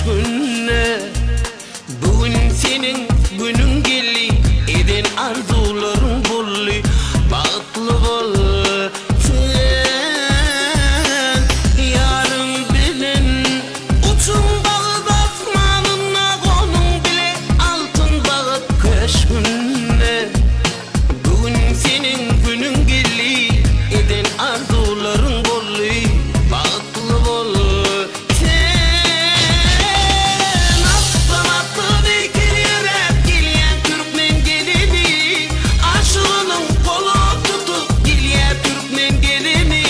köşkünne. Bugün senin günün geldi, eden arzuların bolli. Bağıtlı bol sen, yarın bilen uçun bağıt asmanına, konun bile altın bağıt köşkünne. Bugün senin günün geldi, eden arzuların bolli. Bağıtlı bol sen, aslan atlı dikiliyor geliyen Türkmen gelini. Aşığının kolu tutup geliyen Türkmen gelini.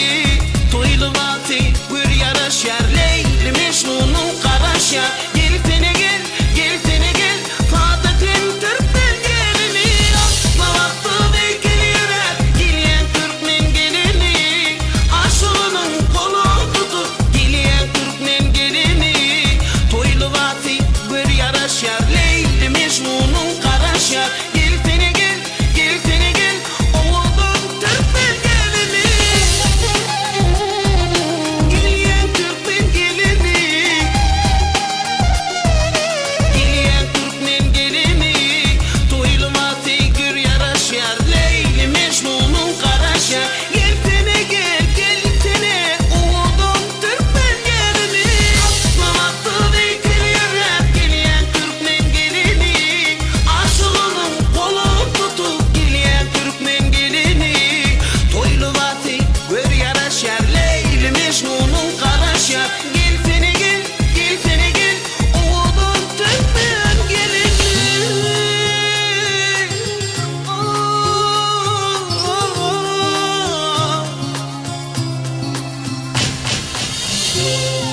Toylu vatı bir yaraşar, Leyli Mecnun'un karaşar. Gel sene gel, gel sene gel, Saadet'in Türkmen gelini. Aslan atlı dikiliyor geliyen Türkmen gelini. Aşığının kolu tutup geliyen Türkmen gelini. Toylu vatı bir yaraşar, Leyli Mecnun'un karaşar. Gel sene gel, gel sene gel, oğlum Türkmen gelini. Geliyen Türkmen gelini. Geliyen Türkmen gelini. Toylu vatı bir yaraşar, Leyli Mecnun'un karaşar. Gel sene gel, gel sene, oğlum Türkmen gelini. Aslan atlı dikiliyor geliyen Türkmen gelini. Aşığının kolu tutup geliyen Türkmen gelini. Toylu vatı bir yaraşar, Leyli Mecnun'un karaşar. Gel sene gel, gel sene gel, oğlum Türkmen gelini. Oh.